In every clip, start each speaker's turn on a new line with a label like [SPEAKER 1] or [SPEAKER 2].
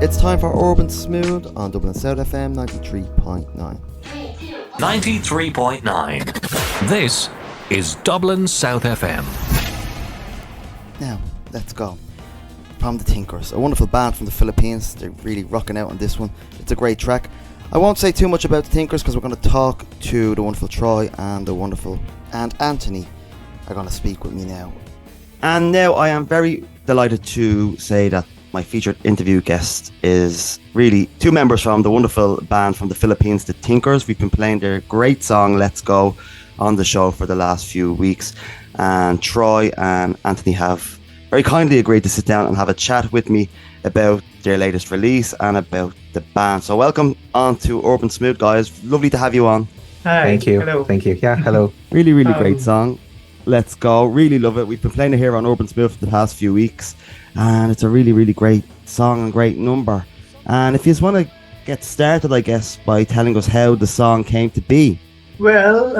[SPEAKER 1] It's time for Urban Smooth on Dublin South FM 93.9.
[SPEAKER 2] 93.9. This is Dublin South FM.
[SPEAKER 1] Now, let's go. From the Tinkers, a wonderful band from the Philippines. They're really rocking out on this one. It's a great track. I won't say too much about the Tinkers because we're going to talk to the wonderful Troy and the wonderful and Anthony are going to speak with me now. And now I am very delighted to say that my featured interview guest is really two members from the wonderful band from the Philippines, the Tinkers. We've been playing their great song, Let's Go, on the show for the last few weeks. And Troy and Anthony have very kindly agreed to sit down and have a chat with me about their latest release and about the band. So welcome on to Urban Smooth, guys. Lovely to have you on.
[SPEAKER 3] Hi.
[SPEAKER 4] Thank you.
[SPEAKER 3] Hello.
[SPEAKER 4] Thank you. Yeah, hello.
[SPEAKER 1] Really, really great song. Let's Go. Really love it. We've been playing it here on Urban Smooth for the past few weeks. And it's a really, really great song and great number. And if you just want to get started, I guess, by telling us how the song came to be.
[SPEAKER 3] Well,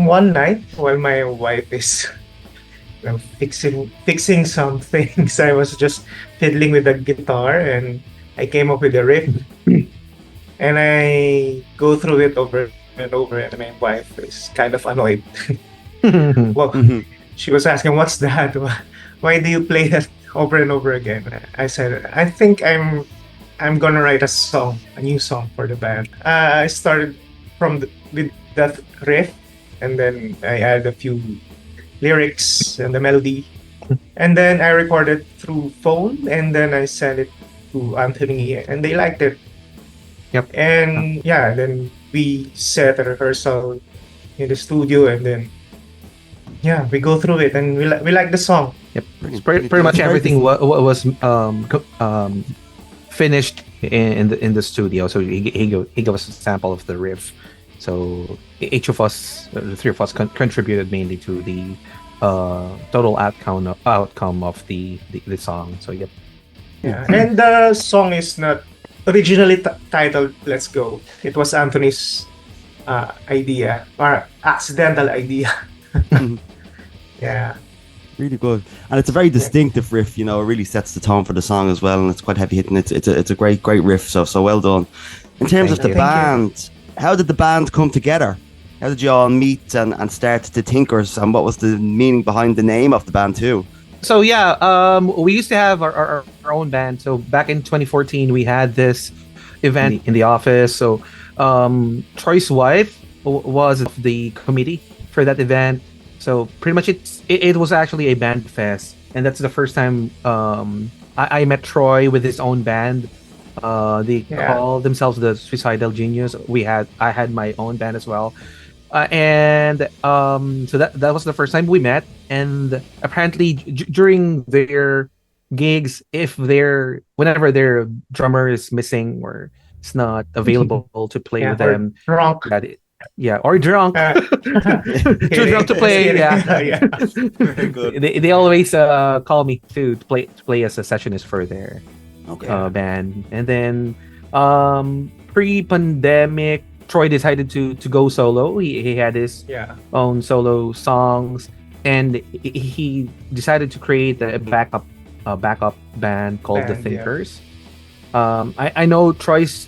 [SPEAKER 3] one night while my wife is fixing some things, I was just fiddling with the guitar and I came up with a riff. And I go through it over and over, and my wife is kind of annoyed. Well, she was asking, "What's that? Why do you play that over and over again?" I said, "I think I'm gonna write a new song for the band." I started with that riff, and then I added a few lyrics and the melody, and then I recorded through phone, and then I sent it to Anthony, and they liked it.
[SPEAKER 4] Yep.
[SPEAKER 3] And yeah, then we set a rehearsal in the studio, and then we go through it, and we like the song.
[SPEAKER 4] Yep. Pretty much everything was finished in the studio. So he gave us a sample of the riff. So each of us, the three of us, contributed mainly to the total outcome of the song. So yep.
[SPEAKER 3] Yeah, and the song is not originally titled "Let's Go." It was Anthony's idea, or accidental idea. Yeah.
[SPEAKER 1] Really good. And it's a very distinctive riff, you know, it really sets the tone for the song as well, and it's quite heavy hitting. It's a great riff, so well done. In terms of the band, how did the band come together? How did you all meet and start the Tinkers, and what was the meaning behind the name of the band too?
[SPEAKER 4] So yeah, we used to have our own band. So back in 2014, we had this event in the office. So Troy's wife was the committee for that event. So pretty much it was actually a band fest, and that's the first time I met Troy with his own band. They call themselves the Suicidal Genius. I had my own band as well, and so that was the first time we met. And apparently during their gigs, whenever their drummer is missing or it's not available to play with them,
[SPEAKER 3] drunk.
[SPEAKER 4] Or drunk. Too drunk to play. Yeah.
[SPEAKER 1] Very good.
[SPEAKER 4] They always call me to play as a sessionist for their band. And then pre-pandemic, Troy decided to go solo. He had his own solo songs, and he decided to create a backup band called the Thinkers. I know Troy's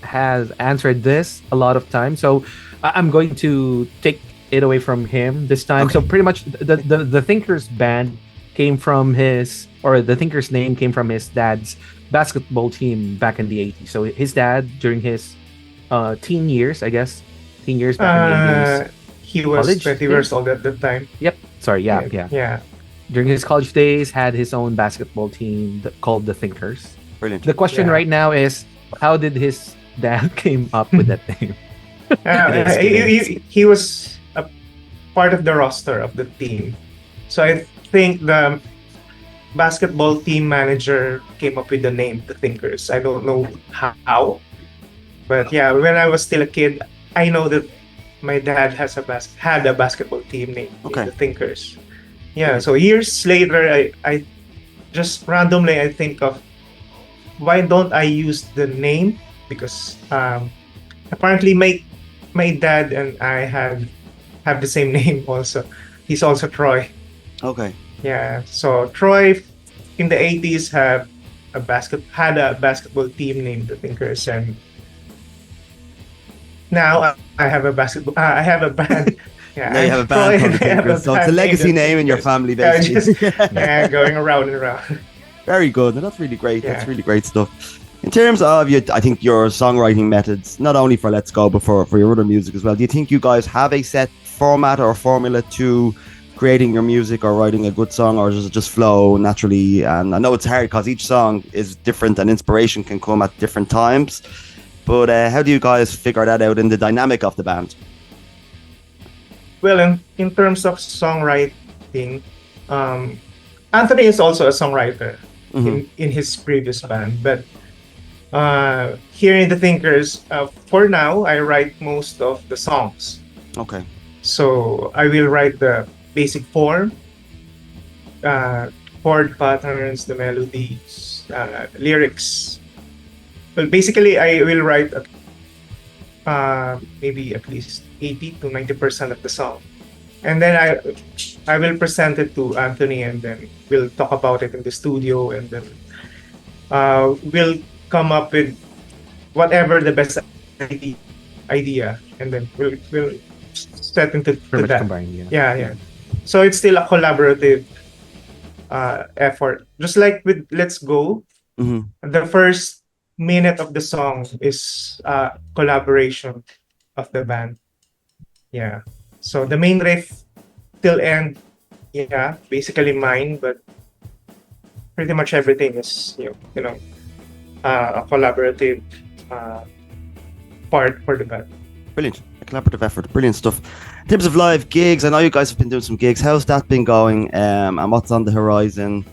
[SPEAKER 4] has answered this a lot of times, so I'm going to take it away from him this time. So pretty much the Thinkers band came from the Thinkers name came from his dad's basketball team back in the 80s. So his dad, during his teen years back in the 80s,
[SPEAKER 3] he was
[SPEAKER 4] college
[SPEAKER 3] 20 years old at the time.
[SPEAKER 4] Yep. Sorry. Yeah. During his college days, had his own basketball team called the Thinkers.
[SPEAKER 1] Brilliant.
[SPEAKER 4] The question right now is, how did his dad came up with that name?
[SPEAKER 3] He was a part of the roster of the team. So I think the basketball team manager came up with the name The Thinkers. I don't know how. But yeah, when I was still a kid, I know that my dad had a basketball team named The Thinkers. Yeah, so years later, I just randomly I think of, why don't I use the name? Because apparently my dad and I have the same name also. He's also Troy.
[SPEAKER 1] Okay.
[SPEAKER 3] Yeah. So Troy in the 80s had a basketball team named the Thinkers, and now I have a basketball. I have a band. Yeah,
[SPEAKER 1] Now you have a band called the Tinkers, so it's a legacy name in your family, basically.
[SPEAKER 3] Just going around and around.
[SPEAKER 1] Very good. No, that's really great.
[SPEAKER 3] Yeah.
[SPEAKER 1] That's really great stuff. In terms of I think your songwriting methods, not only for Let's Go, but for your other music as well, do you think you guys have a set format or formula to creating your music or writing a good song, or does it just flow naturally? And I know it's hard because each song is different and inspiration can come at different times. But how do you guys figure that out in the dynamic of the band?
[SPEAKER 3] Well, in terms of songwriting, Anthony is also a songwriter in his previous band, but here in the Thinkers, for now, I write most of the songs.
[SPEAKER 1] Okay.
[SPEAKER 3] So I will write the basic form, chord patterns, the melodies, lyrics. Well, basically, I will write maybe at least 80 to 90% of the song. And then I will present it to Anthony, and then we'll talk about it in the studio, and then we'll come up with whatever the best idea, and then we'll step into that.
[SPEAKER 4] Combined,
[SPEAKER 3] Yeah. So it's still a collaborative effort. Just like with Let's Go, the first minute of the song is collaboration of the band. Yeah. So the main riff till end, basically mine, but pretty much everything is a collaborative part for the band.
[SPEAKER 1] Brilliant. A collaborative effort. Brilliant stuff. In terms of live gigs, I know you guys have been doing some gigs. How's that been going? And what's on the horizon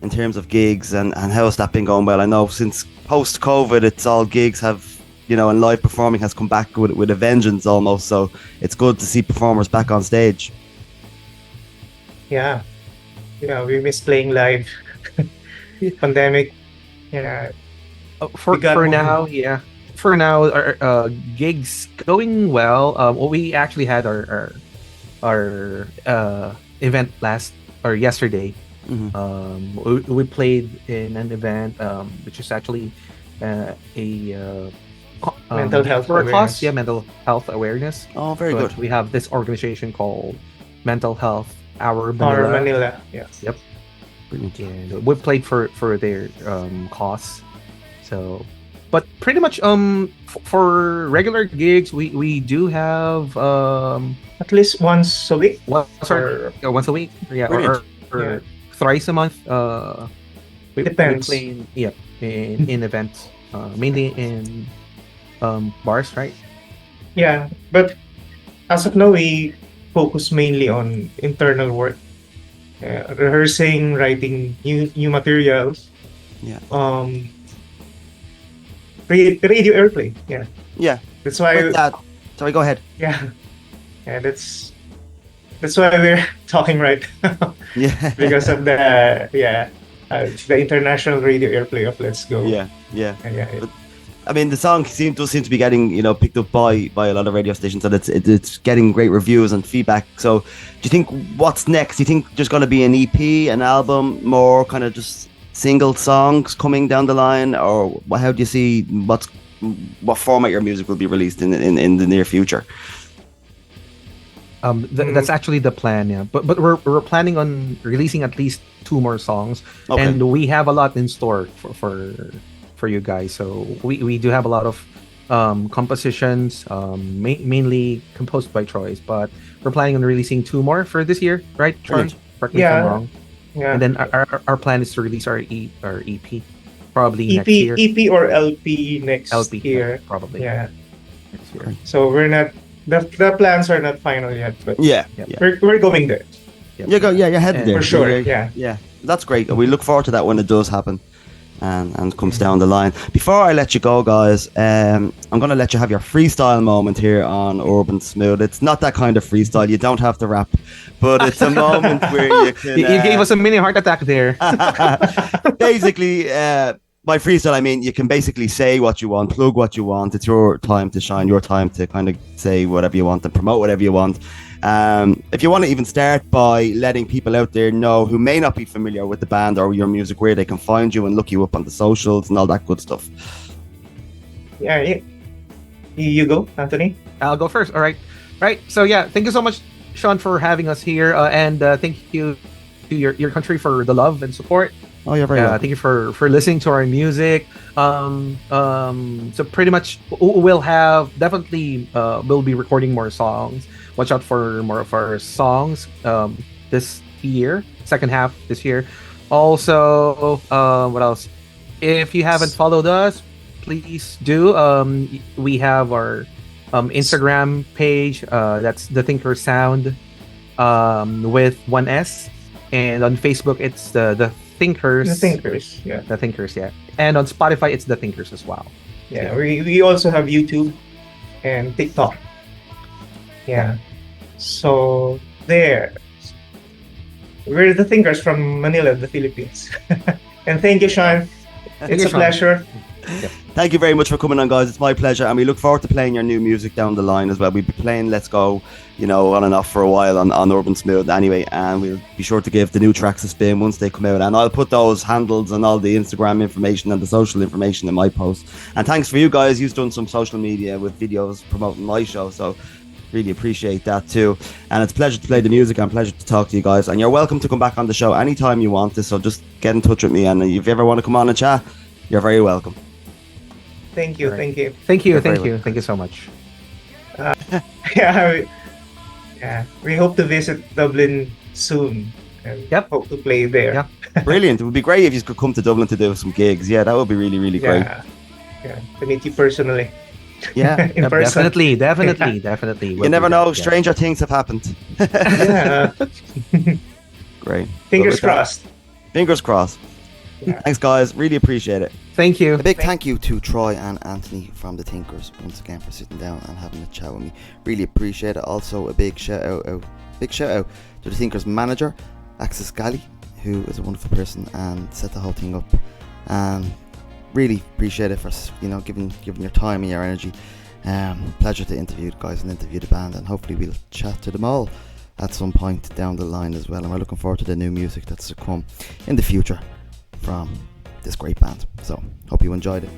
[SPEAKER 1] in terms of gigs, and how's that been going? Well, I know since post-COVID, it's all gigs have, and live performing has come back with a vengeance almost. So it's good to see performers back on stage.
[SPEAKER 3] Yeah, we miss playing live. Pandemic. Yeah.
[SPEAKER 4] For now, our gigs going well. We actually had our event yesterday. We played in an event which is actually a
[SPEAKER 3] mental health
[SPEAKER 4] for a
[SPEAKER 3] awareness.
[SPEAKER 4] cause, mental health awareness.
[SPEAKER 1] Oh, very
[SPEAKER 4] But
[SPEAKER 1] good.
[SPEAKER 4] we have this organization called Mental Health Our
[SPEAKER 3] Manila. Yeah.
[SPEAKER 4] Yep.
[SPEAKER 1] Brilliant.
[SPEAKER 4] And we played for their cause. So, but pretty much for regular gigs, we do have
[SPEAKER 3] At least once a week.
[SPEAKER 4] once a week,
[SPEAKER 1] Brilliant.
[SPEAKER 4] or thrice a month. We
[SPEAKER 3] Depends.
[SPEAKER 4] play in events, mainly in bars, right?
[SPEAKER 3] Yeah, but as of now, we focus mainly on internal work, rehearsing, writing new materials.
[SPEAKER 1] Yeah.
[SPEAKER 3] Radio airplay. Yeah,
[SPEAKER 1] Yeah.
[SPEAKER 3] that's why.
[SPEAKER 1] With that, sorry, go ahead.
[SPEAKER 3] Yeah, that's why we're talking right now,
[SPEAKER 1] Yeah.
[SPEAKER 3] because of the international radio airplay of Let's Go.
[SPEAKER 1] Yeah.
[SPEAKER 3] Yeah.
[SPEAKER 1] I mean, the song does seem to be getting picked up by a lot of radio stations, and it's getting great reviews and feedback. So, do you think what's next? Do you think there's going to be an EP, an album, more kind of just single songs coming down the line, or how do you see what format your music will be released in the near future?
[SPEAKER 4] That's actually the plan, yeah. But we're planning on releasing at least 2 more songs,
[SPEAKER 1] Okay.
[SPEAKER 4] and we have a lot in store for you guys. So we do have a lot of compositions, mainly composed by Troy's, but we're planning on releasing 2 more for this year, right, Troy?
[SPEAKER 1] Brilliant.
[SPEAKER 4] Correct me if I'm
[SPEAKER 3] Yeah.
[SPEAKER 4] wrong.
[SPEAKER 3] Yeah.
[SPEAKER 4] And then our plan is to release our EP probably next
[SPEAKER 3] EP,
[SPEAKER 4] year.
[SPEAKER 3] EP or LP next
[SPEAKER 4] LP
[SPEAKER 3] year.
[SPEAKER 4] probably
[SPEAKER 3] Yeah.
[SPEAKER 4] next year.
[SPEAKER 3] So we're not. The plans are not final yet, but
[SPEAKER 1] Yeah.
[SPEAKER 4] Yep.
[SPEAKER 1] Yeah.
[SPEAKER 3] we're going there
[SPEAKER 1] You're headed
[SPEAKER 4] And-
[SPEAKER 1] there
[SPEAKER 3] for sure.
[SPEAKER 1] Yeah.
[SPEAKER 3] Yeah.
[SPEAKER 1] That's great. We look forward to that when it does happen and comes down the line. Before I let you go, guys, I'm going to let you have your freestyle moment here on Urban Smooth. It's not that kind of freestyle. You don't have to rap, but it's a moment where you can...
[SPEAKER 4] You gave us a mini heart attack there.
[SPEAKER 1] basically, by freestyle, I mean you can basically say what you want, plug what you want. It's your time to shine, your time to kind of say whatever you want and promote whatever you want. If you want to even start by letting people out there know who may not be familiar with the band or your music, where they can find you and look you up on the socials and all that good stuff.
[SPEAKER 3] Yeah, yeah. You go, Anthony.
[SPEAKER 4] I'll go first. All right. Right. So yeah, thank you so much, Sean, for having us here, and thank you to your country for the love and support.
[SPEAKER 1] Oh, you're very welcome.
[SPEAKER 4] Thank you for listening to our music. So pretty much we'll have definitely we'll be recording more songs. Watch out for more of our songs this year, second half this year. Also, what else? If you haven't followed us, please do. We have our Instagram page. That's The Thinker Sound with one S, and on Facebook it's the Thinkers.
[SPEAKER 3] The Thinkers, yeah.
[SPEAKER 4] The Thinkers, yeah. And on Spotify it's The Thinkers as well.
[SPEAKER 3] Yeah, we also have YouTube and TikTok. Yeah. So there. We're the Thinkers from Manila, the Philippines. And thank you, Sean. It's a pleasure.
[SPEAKER 4] Yep.
[SPEAKER 1] Thank you very much for coming on, guys. It's my pleasure, and we look forward to playing your new music down the line as well. We'll be playing Let's Go, on and off for a while on Urban Smooth anyway, and we'll be sure to give the new tracks a spin once they come out, and I'll put those handles and all the Instagram information and the social information in my post. And thanks for you guys. You've done some social media with videos promoting my show, so really appreciate that too. And it's a pleasure to play the music and a pleasure to talk to you guys, and you're welcome to come back on the show anytime you want to, so just get in touch with me, and if you ever want to come on and chat, you're very welcome.
[SPEAKER 3] Thank you,
[SPEAKER 4] Right.
[SPEAKER 3] thank you.
[SPEAKER 4] Thank you,
[SPEAKER 1] You're very
[SPEAKER 4] thank you, thank you so much.
[SPEAKER 3] Yeah, we hope to visit Dublin soon and
[SPEAKER 4] Yep.
[SPEAKER 3] hope to play there.
[SPEAKER 4] Yeah.
[SPEAKER 1] Brilliant. It would be great if you could come to Dublin to do some gigs. Yeah, that would be really, really great.
[SPEAKER 3] Yeah, to meet you personally.
[SPEAKER 1] Yeah.
[SPEAKER 3] In person.
[SPEAKER 4] Definitely.
[SPEAKER 1] You never know, stranger things have happened.
[SPEAKER 3] Yeah.
[SPEAKER 1] Great.
[SPEAKER 3] Fingers
[SPEAKER 1] Well,
[SPEAKER 3] crossed.
[SPEAKER 1] Fingers crossed.
[SPEAKER 3] Yeah.
[SPEAKER 1] Thanks, guys. Really appreciate it.
[SPEAKER 4] Thank you.
[SPEAKER 1] A big thank you to Troy and Anthony from the Thinkers once again for sitting down and having a chat with me. Really appreciate it. Also, a big shout out to the Thinkers manager, Axis Galley, who is a wonderful person and set the whole thing up. And really appreciate it for giving your time and your energy. Pleasure to interview the guys and interview the band, and hopefully we'll chat to them all at some point down the line as well. And we're looking forward to the new music that's to come in the future from this great band. So hope you enjoyed it.